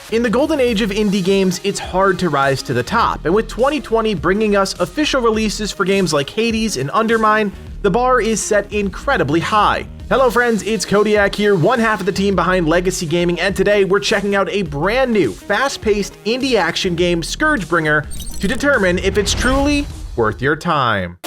In the golden age of indie games, it's hard to rise to the top, and with 2020 bringing us official releases for games like Hades and Undermine, the bar is set incredibly high. Hello friends, it's Codiak here, one half of the team behind Legacy Gaming, and today we're checking out a brand new, fast-paced indie action game, ScourgeBringer, to determine if it's truly worth your time.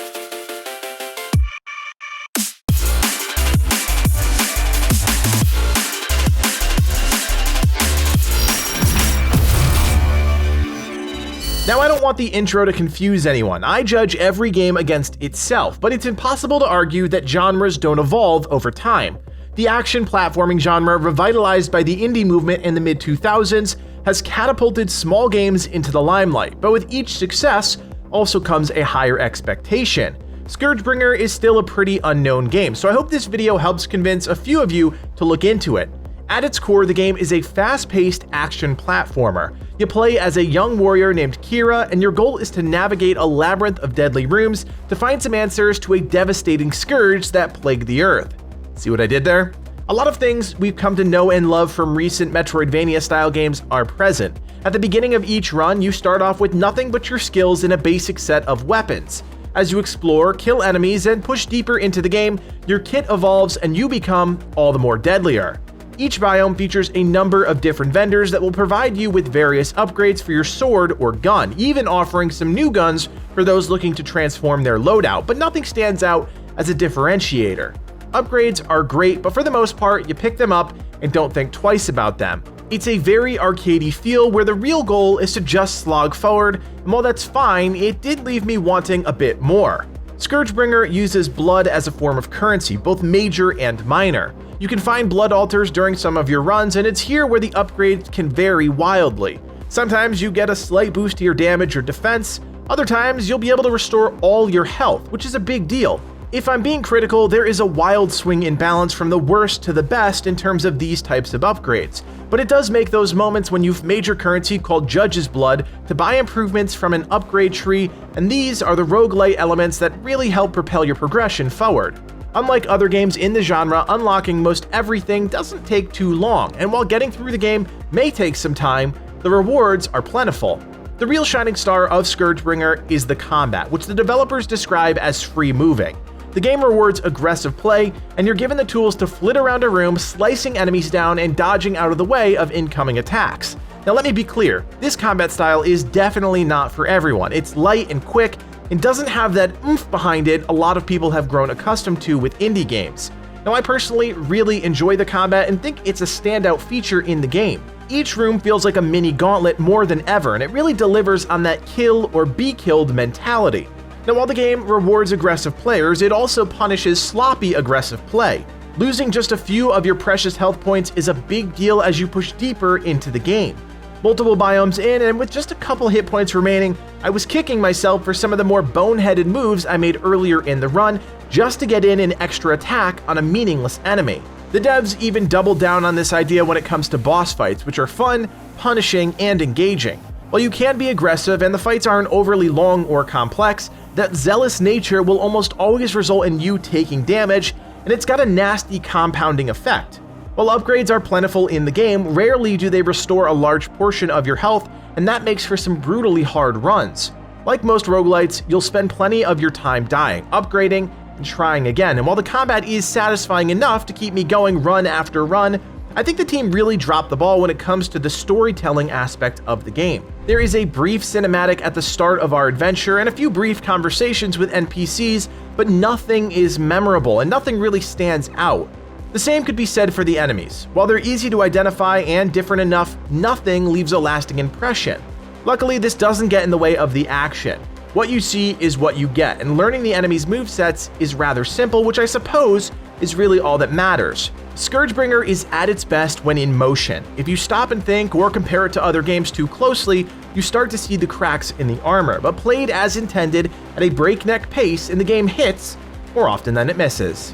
Now, I don't want the intro to confuse anyone. I judge every game against itself, but it's impossible to argue that genres don't evolve over time. The action platforming genre, revitalized by the indie movement in the mid-2000s, has catapulted small games into the limelight, but with each success also comes a higher expectation. ScourgeBringer is still a pretty unknown game, so I hope this video helps convince a few of you to look into it. At its core, the game is a fast-paced action platformer. You play as a young warrior named Kira, and your goal is to navigate a labyrinth of deadly rooms to find some answers to a devastating scourge that plagued the Earth. See what I did there? A lot of things we've come to know and love from recent Metroidvania-style games are present. At the beginning of each run, you start off with nothing but your skills and a basic set of weapons. As you explore, kill enemies, and push deeper into the game, your kit evolves and you become all the more deadlier. Each biome features a number of different vendors that will provide you with various upgrades for your sword or gun, even offering some new guns for those looking to transform their loadout, but nothing stands out as a differentiator. Upgrades are great, but for the most part, you pick them up and don't think twice about them. It's a very Arcadey feel where the real goal is to just slog forward, and while that's fine, it did leave me wanting a bit more. ScourgeBringer uses blood as a form of currency, both major and minor. You can find blood altars during some of your runs, and it's here where the upgrades can vary wildly. Sometimes you get a slight boost to your damage or defense, other times you'll be able to restore all your health, which is a big deal. If I'm being critical, there is a wild swing in balance from the worst to the best in terms of these types of upgrades, but it does make those moments when you've made your currency called Judge's Blood to buy improvements from an upgrade tree, and these are the roguelite elements that really help propel your progression forward. Unlike other games in the genre, unlocking most everything doesn't take too long, and while getting through the game may take some time, the rewards are plentiful. The real shining star of ScourgeBringer is the combat, which the developers describe as free-moving. The game rewards aggressive play, and you're given the tools to flit around a room, slicing enemies down and dodging out of the way of incoming attacks. Now let me be clear, this combat style is definitely not for everyone. It's light and quick, and doesn't have that oomph behind it a lot of people have grown accustomed to with indie games. Now I personally really enjoy the combat and think it's a standout feature in the game. Each room feels like a mini gauntlet more than ever, and it really delivers on that kill or be killed mentality. Now while the game rewards aggressive players, it also punishes sloppy aggressive play. Losing just a few of your precious health points is a big deal as you push deeper into the game. Multiple biomes in, and with just a couple hit points remaining, I was kicking myself for some of the more boneheaded moves I made earlier in the run just to get in an extra attack on a meaningless enemy. The devs even doubled down on this idea when it comes to boss fights, which are fun, punishing, and engaging. While you can be aggressive and the fights aren't overly long or complex, that zealous nature will almost always result in you taking damage, and it's got a nasty compounding effect. While upgrades are plentiful in the game, rarely do they restore a large portion of your health, and that makes for some brutally hard runs. Like most roguelites, you'll spend plenty of your time dying, upgrading, and trying again, and while the combat is satisfying enough to keep me going run after run, I think the team really dropped the ball when it comes to the storytelling aspect of the game. There is a brief cinematic at the start of our adventure and a few brief conversations with NPCs, but nothing is memorable and nothing really stands out. The same could be said for the enemies. While they're easy to identify and different enough, nothing leaves a lasting impression. Luckily, this doesn't get in the way of the action. What you see is what you get, and learning the enemy's movesets is rather simple, which I suppose is really all that matters. ScourgeBringer is at its best when in motion. If you stop and think or compare it to other games too closely, you start to see the cracks in the armor, but played as intended at a breakneck pace, and the game hits more often than it misses.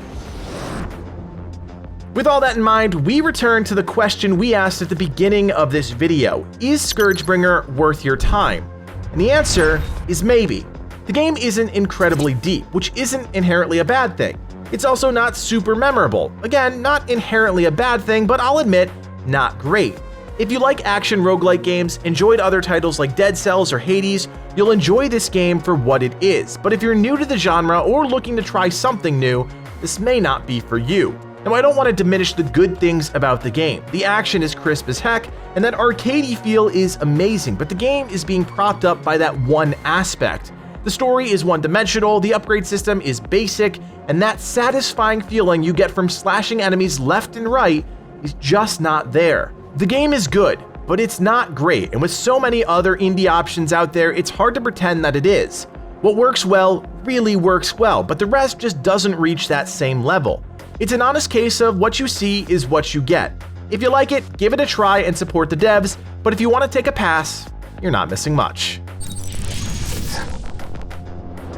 With all that in mind, we return to the question we asked at the beginning of this video: is ScourgeBringer worth your time? And the answer is maybe. The game isn't incredibly deep, which isn't inherently a bad thing. It's also not super memorable. Again, not inherently a bad thing, but I'll admit, not great. If you like action roguelike games, enjoyed other titles like Dead Cells or Hades, you'll enjoy this game for what it is, but if you're new to the genre or looking to try something new, this may not be for you. Now, I don't want to diminish the good things about the game. The action is crisp as heck, and that Arcadey feel is amazing, but the game is being propped up by that one aspect. The story is one-dimensional, the upgrade system is basic, and that satisfying feeling you get from slashing enemies left and right is just not there. The game is good, but it's not great, and with so many other indie options out there, it's hard to pretend that it is. What works well really works well, but the rest just doesn't reach that same level. It's an honest case of what you see is what you get. If you like it, give it a try and support the devs, but if you want to take a pass, you're not missing much.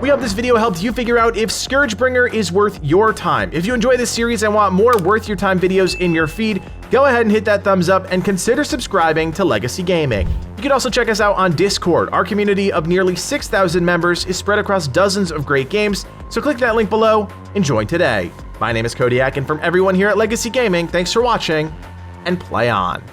We hope this video helped you figure out if ScourgeBringer is worth your time. If you enjoy this series and want more Worth Your Time videos in your feed, go ahead and hit that thumbs up and consider subscribing to Legacy Gaming. You can also check us out on Discord. Our community of nearly 6,000 members is spread across dozens of great games, so click that link below and join today. My name is Codiak, and from everyone here at Legacy Gaming, thanks for watching, and play on.